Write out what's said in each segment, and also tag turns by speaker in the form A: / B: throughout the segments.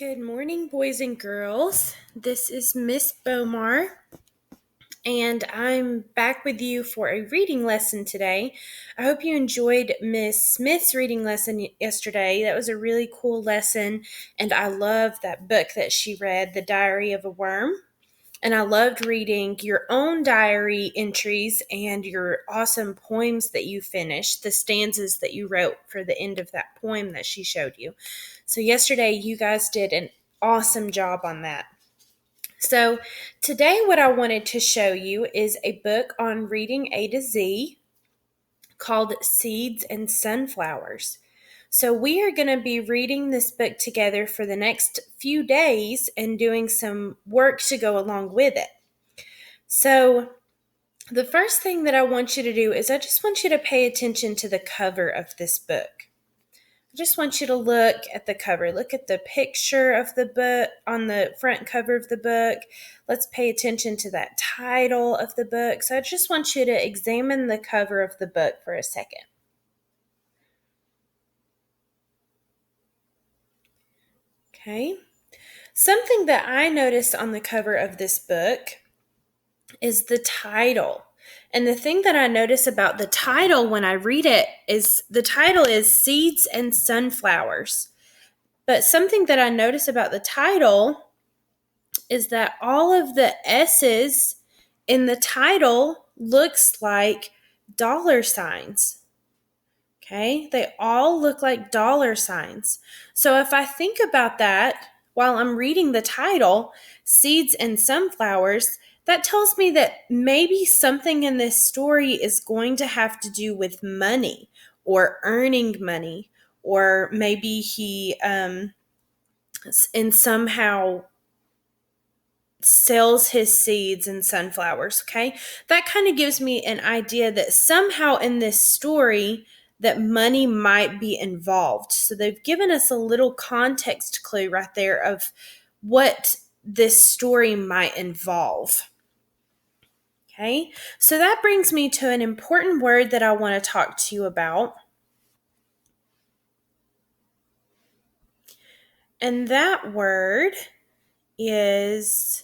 A: Good morning, boys and girls. This is Miss Bomar, and I'm back with you for a reading lesson today. I hope you enjoyed Miss Smith's reading lesson yesterday. That was a really cool lesson, and I loved that book that she read, The Diary of a Worm. And I loved reading your own diary entries and your awesome poems that you finished, the stanzas that you wrote for the end of that poem that she showed you. So yesterday, you guys did an awesome job on that. So today, what I wanted to show you is a book on reading A to Z called Seeds and Sunflowers. So we are going to be reading this book together for the next few days and doing some work to go along with it. So the first thing that I want you to do is I just want you to pay attention to the cover of this book. I just want you to look at the cover. Look at the picture of the book on the front cover of the book. Let's pay attention to that title of the book. So I just want you to examine the cover of the book for a second. Okay. Something that I noticed on the cover of this book is the title. And the thing that I notice about the title when I read it is the title is Seeds and Sunflowers. But something that I notice about the title is that all of the S's in the title looks like dollar signs. Okay, they all look like dollar signs. So if I think about that while I'm reading the title, Seeds and Sunflowers, that tells me that maybe something in this story is going to have to do with money or earning money, or maybe he and somehow sells his seeds and sunflowers. Okay, that kind of gives me an idea that somehow in this story that money might be involved. So they've given us a little context clue right there of what this story might involve. Okay, so that brings me to an important word that I want to talk to you about. And that word is,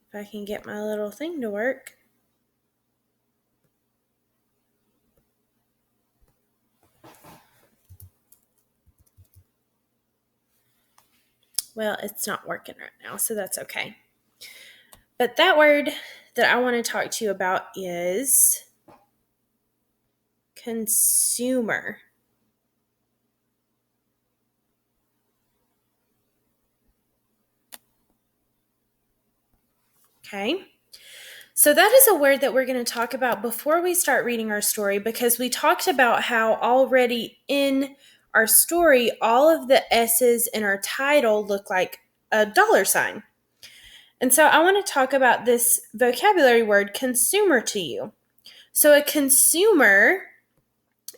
A: if I can get my little thing to work. Well, it's not working right now, so that's okay. But that word that I want to talk to you about is consumer. Okay? So that is a word that we're going to talk about before we start reading our story, because we talked about how already in our story, all of the S's in our title look like a dollar sign. And so I want to talk about this vocabulary word, consumer, to you. So a consumer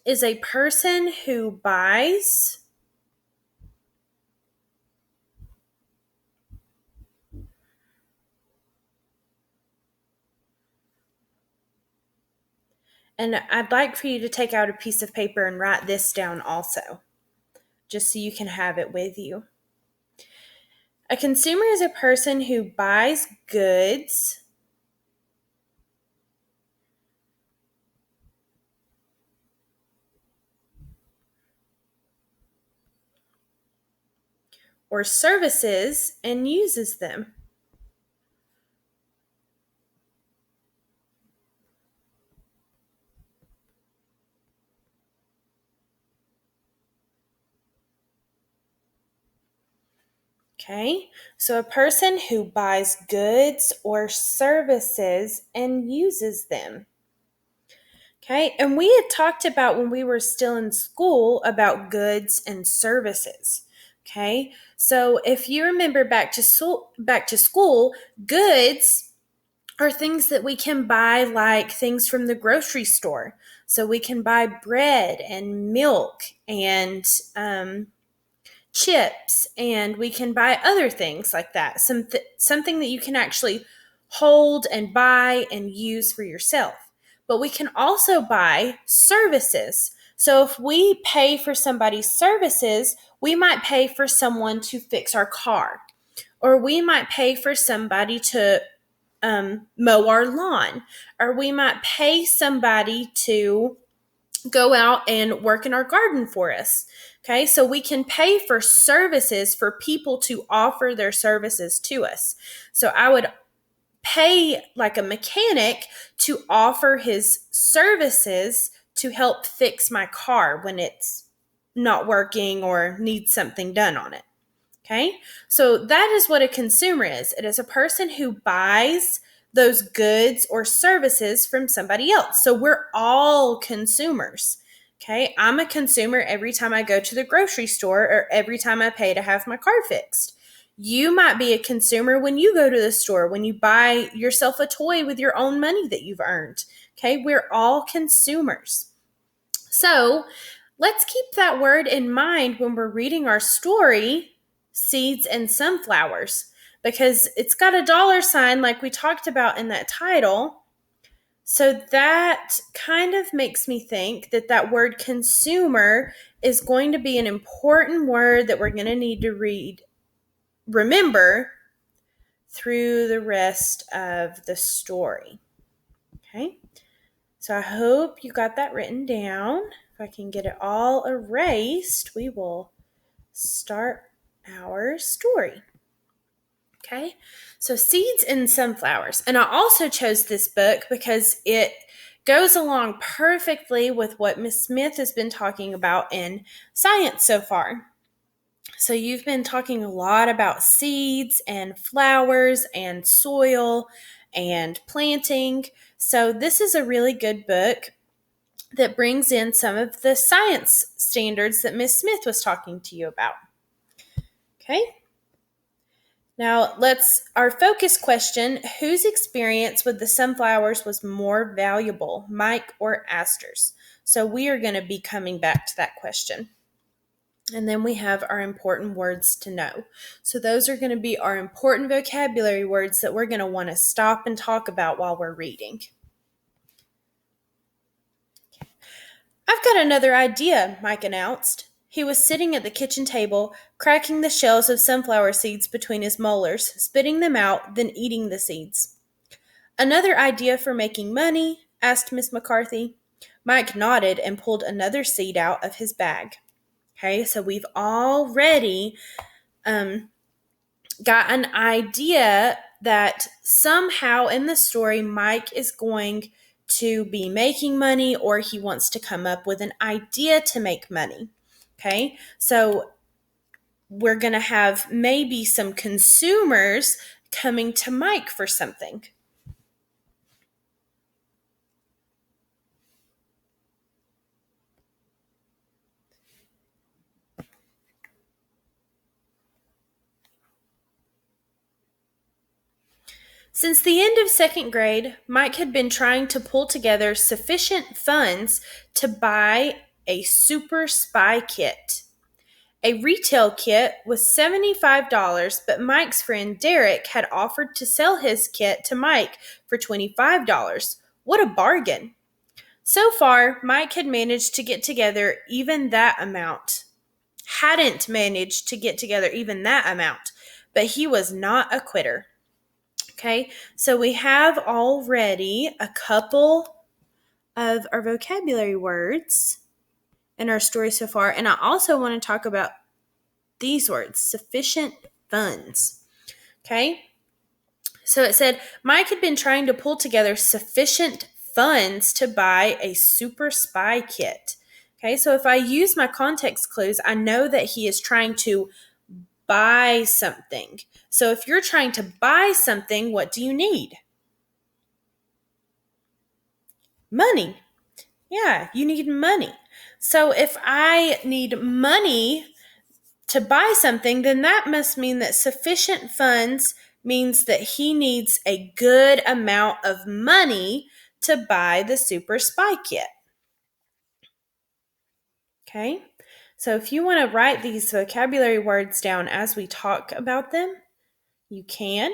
A: is a person who buys and I'd like for you to take out a piece of paper and write this down also, just so you can have it with you. A consumer is a person who buys goods or services and uses them. Okay, so a person who buys goods or services and uses them. Okay, and we had talked about when we were still in school about goods and services. Okay, so if you remember back to school, goods are things that we can buy, like things from the grocery store. So we can buy bread and milk and chips, and we can buy other things like that. Something that you can actually hold and buy and use for yourself. But we can also buy services. So if we pay for somebody's services, we might pay for someone to fix our car, or we might pay for somebody to mow our lawn, or we might pay somebody to go out and work in our garden for us. Okay, so we can pay for services for people to offer their services to us. So I would pay like a mechanic to offer his services to help fix my car when it's not working or needs something done on it. Okay, so that is what a consumer is. It is a person who buys those goods or services from somebody else. So we're all consumers. Okay, I'm a consumer every time I go to the grocery store or every time I pay to have my car fixed. You might be a consumer when you go to the store, when you buy yourself a toy with your own money that you've earned. Okay, we're all consumers. So let's keep that word in mind when we're reading our story, Seeds and Sunflowers, because it's got a dollar sign like we talked about in that title. So that kind of makes me think that that word consumer is going to be an important word that we're going to need to remember through the rest of the story. Okay? So I hope you got that written down. If I can get it all erased, we will start our story. Okay, so Seeds and Sunflowers. And I also chose this book because it goes along perfectly with what Miss Smith has been talking about in science so far. So you've been talking a lot about seeds and flowers and soil and planting. So this is a really good book that brings in some of the science standards that Miss Smith was talking to you about. Okay? Now, our focus question, whose experience with the sunflowers was more valuable, Mike or Astor's? So we are going to be coming back to that question. And then we have our important words to know. So those are going to be our important vocabulary words that we're going to want to stop and talk about while we're reading. I've got another idea, Mike announced. He was sitting at the kitchen table, cracking the shells of sunflower seeds between his molars, spitting them out, then eating the seeds. Another idea for making money? Asked Miss McCarthy. Mike nodded and pulled another seed out of his bag. Okay, so we've already got an idea that somehow in the story, Mike is going to be making money, or he wants to come up with an idea to make money. Okay, so we're going to have maybe some consumers coming to Mike for something. Since the end of second grade, Mike had been trying to pull together sufficient funds to buy a super spy kit. A retail kit was $75, but Mike's friend Derek had offered to sell his kit to Mike for $25. What a bargain! So far, Mike had managed to get together even that amount. Hadn't managed to get together even that amount, but he was not a quitter. Okay, so we have already a couple of our vocabulary words in our story so far, and I also want to talk about these words, sufficient funds. Okay, so it said Mike had been trying to pull together sufficient funds to buy a super spy kit. Okay, so if I use my context clues, I know that he is trying to buy something. So if you're trying to buy something, what do you need? Money. Yeah, you need money. So if I need money to buy something, then that must mean that sufficient funds means that he needs a good amount of money to buy the super spy kit. Okay? So if you want to write these vocabulary words down as we talk about them, you can.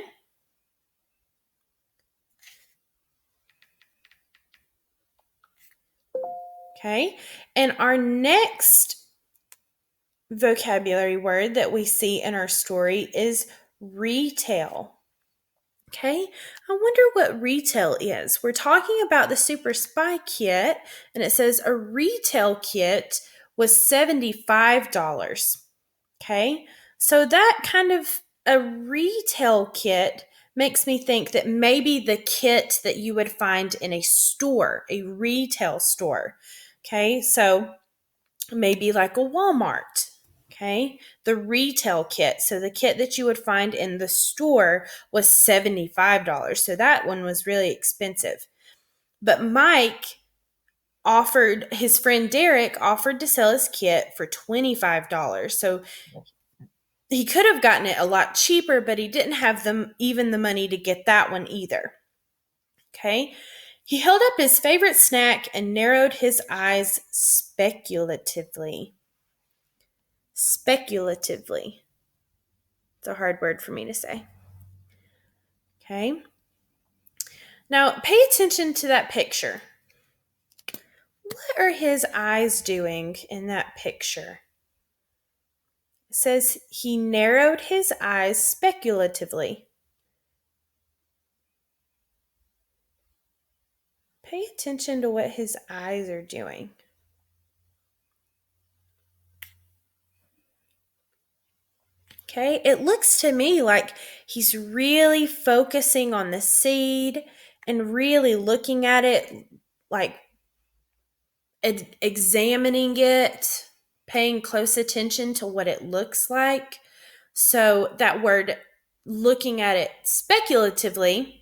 A: Okay, and our next vocabulary word that we see in our story is retail. Okay, I wonder what retail is. We're talking about the Super Spy Kit, and it says a retail kit was $75. Okay, so that kind of a retail kit makes me think that maybe the kit that you would find in a store, a retail store. Okay, so maybe like a Walmart. Okay, the retail kit. So the kit that you would find in the store was $75. So that one was really expensive. But Mike offered, his friend Derek offered to sell his kit for $25. So he could have gotten it a lot cheaper, but he didn't have even the money to get that one either. Okay. He held up his favorite snack and narrowed his eyes speculatively. Speculatively. It's a hard word for me to say. Okay. Now, pay attention to that picture. What are his eyes doing in that picture? It says he narrowed his eyes speculatively. Pay attention to what his eyes are doing. Okay, it looks to me like he's really focusing on the seed and really looking at it, like examining it, paying close attention to what it looks like. So that word, looking at it speculatively,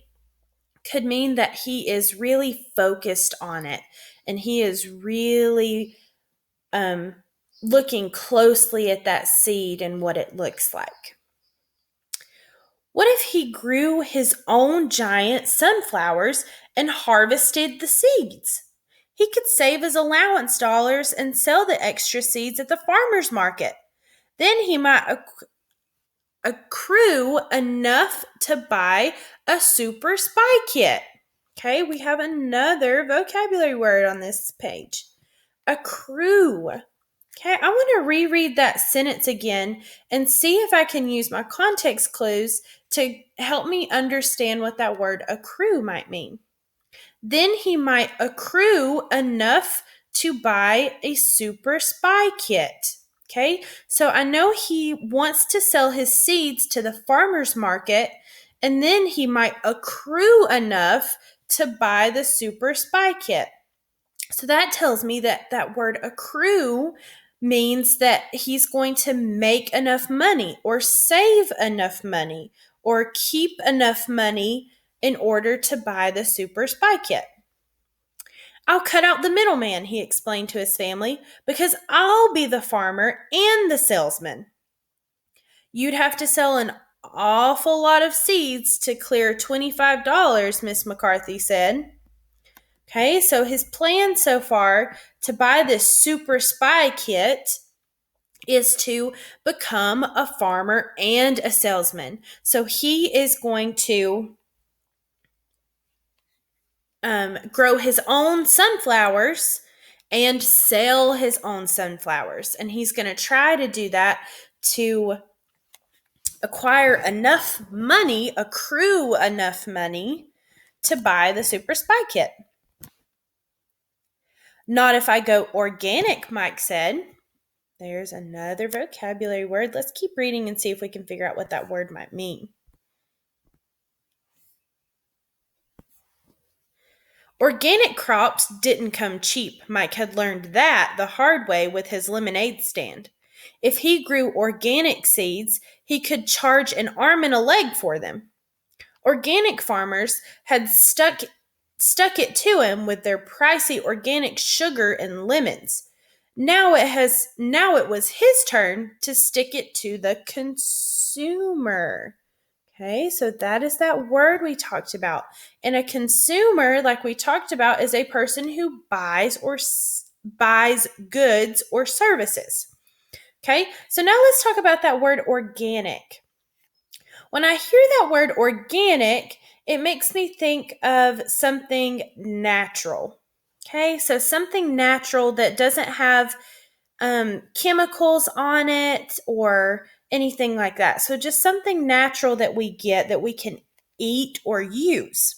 A: could mean that he is really focused on it and he is really looking closely at that seed and what it looks like. What if he grew his own giant sunflowers and harvested the seeds? He could save his allowance dollars and sell the extra seeds at the farmer's market. Then he might accrue enough to buy a super spy kit. Okay, we have another vocabulary word on this page. Accrue. Okay, I want to reread that sentence again and see if I can use my context clues to help me understand what that word accrue might mean. Then he might accrue enough to buy a super spy kit. Okay, so I know he wants to sell his seeds to the farmer's market, and then he might accrue enough to buy the super spy kit. So that tells me that that word accrue means that he's going to make enough money or save enough money or keep enough money in order to buy the super spy kit. I'll cut out the middleman, he explained to his family, because I'll be the farmer and the salesman. You'd have to sell an awful lot of seeds to clear $25, Miss McCarthy said. Okay, so his plan so far to buy this super spy kit is to become a farmer and a salesman. So he is going to grow his own sunflowers and sell his own sunflowers. And he's going to try to do that to acquire enough money, accrue enough money to buy the super spy kit. Not if I go organic, Mike said. There's another vocabulary word. Let's keep reading and see if we can figure out what that word might mean. Organic crops didn't come cheap. Mike had learned that the hard way with his lemonade stand. If he grew organic seeds, he could charge an arm and a leg for them. Organic farmers had stuck it to him with their pricey organic sugar and lemons. Now it was his turn to stick it to the consumer. Okay, so that is that word we talked about. And a consumer, like we talked about, is a person who buys goods or services. Okay, so now let's talk about that word organic. When I hear that word organic, it makes me think of something natural. Okay, so something natural that doesn't have chemicals on it or anything like that. So just something natural that we get that we can eat or use.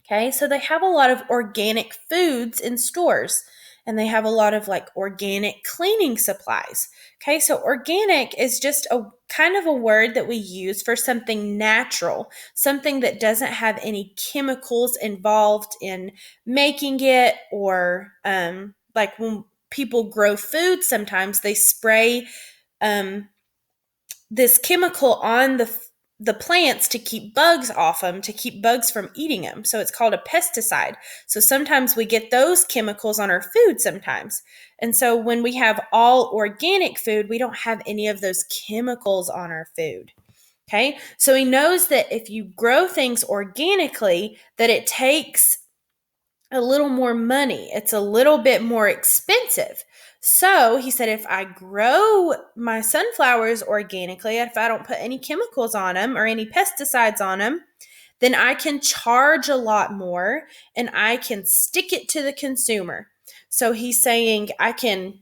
A: Okay, so they have a lot of organic foods in stores and they have a lot of like organic cleaning supplies. Okay, so organic is just a kind of a word that we use for something natural, something that doesn't have any chemicals involved in making it, or like when people grow food, sometimes they spray um, this chemical on the plants to keep bugs off them, to keep bugs from eating them. So it's called a pesticide. So sometimes we get those chemicals on our food sometimes. And so when we have all organic food, we don't have any of those chemicals on our food. Okay? So he knows that if you grow things organically, that it takes a little more money. It's a little bit more expensive. So he said, if I grow my sunflowers organically, if I don't put any chemicals on them or any pesticides on them, then I can charge a lot more and I can stick it to the consumer. So he's saying I can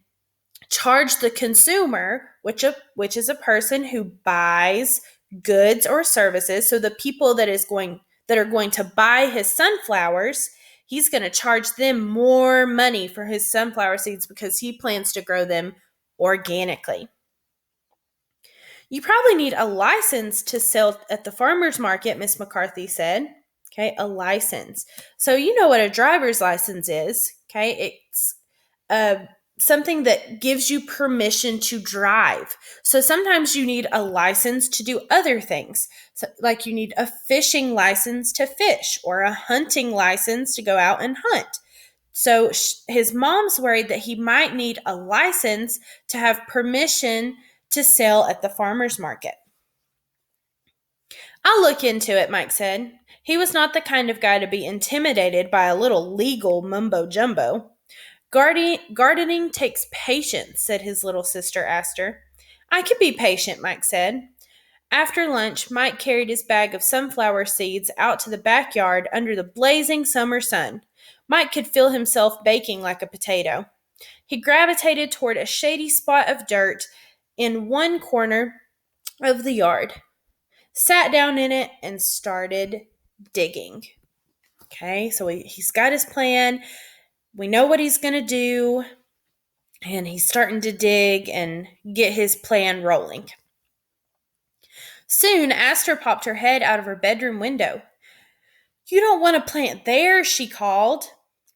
A: charge the consumer, which is a person who buys goods or services. So the people that are going to buy his sunflowers, he's going to charge them more money for his sunflower seeds because he plans to grow them organically. You probably need a license to sell at the farmer's market, Miss McCarthy said. Okay, a license. So you know what a driver's license is. Okay, it's something that gives you permission to drive. So sometimes you need a license to do other things. So, like you need a fishing license to fish or a hunting license to go out and hunt. So his mom's worried that he might need a license to have permission to sell at the farmer's market. I'll look into it, Mike said. He was not the kind of guy to be intimidated by a little legal mumbo jumbo. Gardening takes patience, said his little sister Aster. I can be patient, Mike said. After lunch, Mike carried his bag of sunflower seeds out to the backyard under the blazing summer sun. Mike could feel himself baking like a potato. He gravitated toward a shady spot of dirt in one corner of the yard, sat down in it, and started digging. Okay, so he's got his plan. We know what he's going to do, and he's starting to dig and get his plan rolling. Soon, Aster popped her head out of her bedroom window. You don't want to plant there, she called.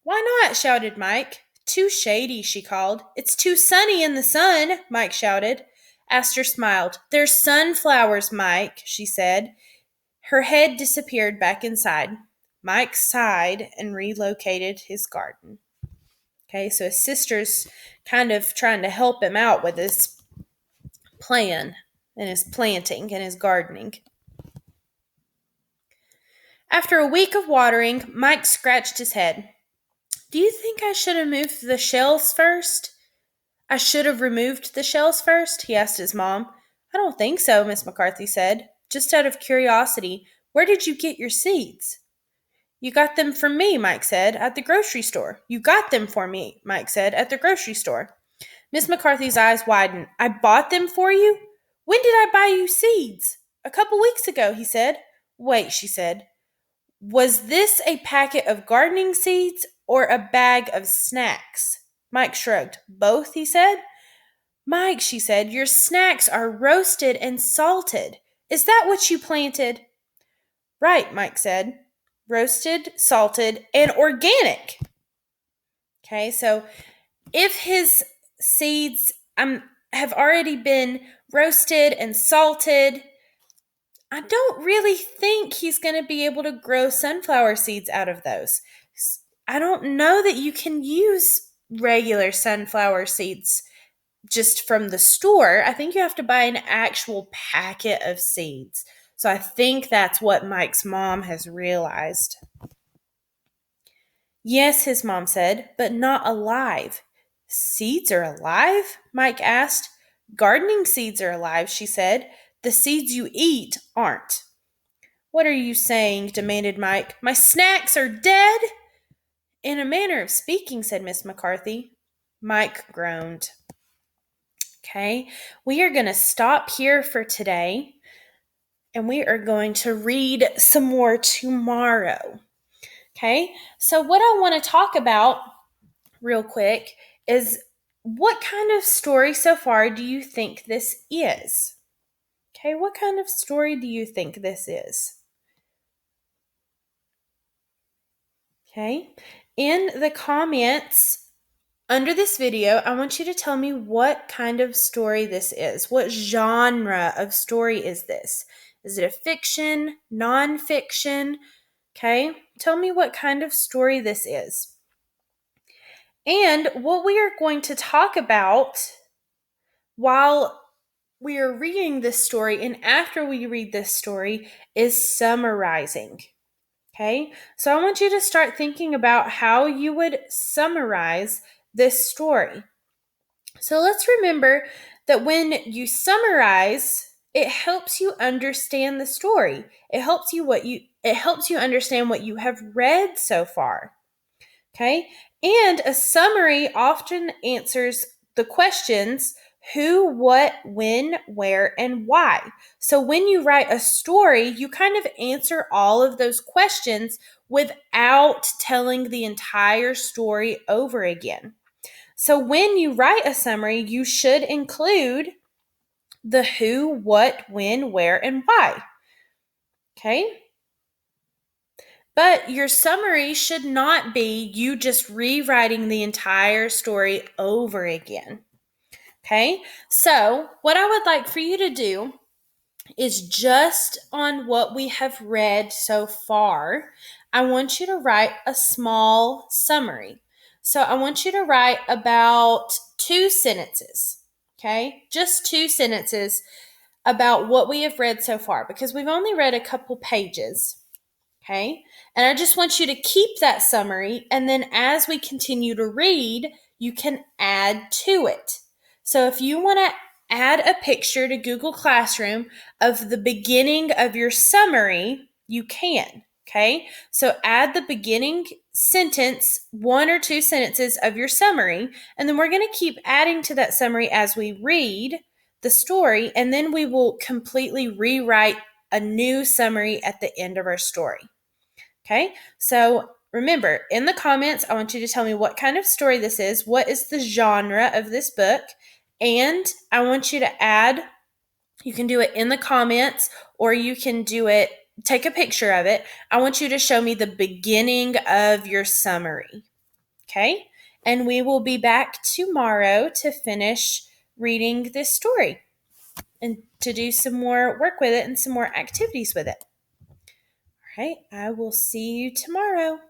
A: Why not? Shouted Mike. Too shady, she called. It's too sunny in the sun, Mike shouted. Aster smiled. There's sunflowers, Mike, she said. Her head disappeared back inside. Mike sighed and relocated his garden. Okay, so his sister's kind of trying to help him out with his plan and his planting and his gardening. After a week of watering, Mike scratched his head. Do you think I should have moved the shells first? I should have removed the shells first? He asked his mom. I don't think so, Miss McCarthy said. Just out of curiosity, where did you get your seeds? You got them from me, Mike said, at the grocery store. You got them for me, Mike said, at the grocery store. Miss McCarthy's eyes widened. I bought them for you? When did I buy you seeds? A couple weeks ago, he said. Wait, she said. Was this a packet of gardening seeds or a bag of snacks? Mike shrugged. Both, he said. Mike, she said, your snacks are roasted and salted. Is that what you planted? Right, Mike said. Roasted, salted, and organic. Okay, so if his seeds have already been roasted and salted, I don't really think he's going to be able to grow sunflower seeds out of those. I don't know that you can use regular sunflower seeds just from the store. I think you have to buy an actual packet of seeds. So I think that's what Mike's mom has realized. Yes, his mom said, but not alive. Seeds are alive? Mike asked. Gardening seeds are alive, she said. The seeds you eat aren't. What are you saying? Demanded Mike. My snacks are dead? In a manner of speaking, said Miss McCarthy. Mike groaned. Okay, we are going to stop here for today, and we are going to read some more tomorrow. Okay, so what I want to talk about real quick is what kind of story so far do you think this is? Okay, what kind of story do you think this is? Okay, in the comments under this video, I want you to tell me what kind of story this is. What genre of story is this? Is it a fiction, nonfiction? Okay, tell me what kind of story this is. And what we are going to talk about while we are reading this story and after we read this story is summarizing. Okay, so I want you to start thinking about how you would summarize this story. So let's remember that when you summarize, it helps you understand the story. It helps you understand what you have read so far. Okay? And a summary often answers the questions who, what, when, where, and why. So when you write a story, you kind of answer all of those questions without telling the entire story over again. So when you write a summary, you should include the who, what, when, where, and why. Okay? But your summary should not be you just rewriting the entire story over again. Okay? So, what I would like for you to do is just on what we have read so far, I want you to write a small summary. So, I want you to write about 2 sentences. Okay? Just 2 sentences about what we have read so far because we've only read a couple pages. Okay. And I just want you to keep that summary. And then as we continue to read, you can add to it. So if you want to add a picture to Google Classroom of the beginning of your summary, you can. Okay. So add the beginning sentence, 1 or 2 sentences of your summary. And then we're going to keep adding to that summary as we read the story. And then we will completely rewrite a new summary at the end of our story. Okay, so remember, in the comments, I want you to tell me what kind of story this is, what is the genre of this book, and I want you to add, you can do it in the comments, or you can do it, take a picture of it. I want you to show me the beginning of your summary. Okay, and we will be back tomorrow to finish reading this story and to do some more work with it and some more activities with it. All right, I will see you tomorrow.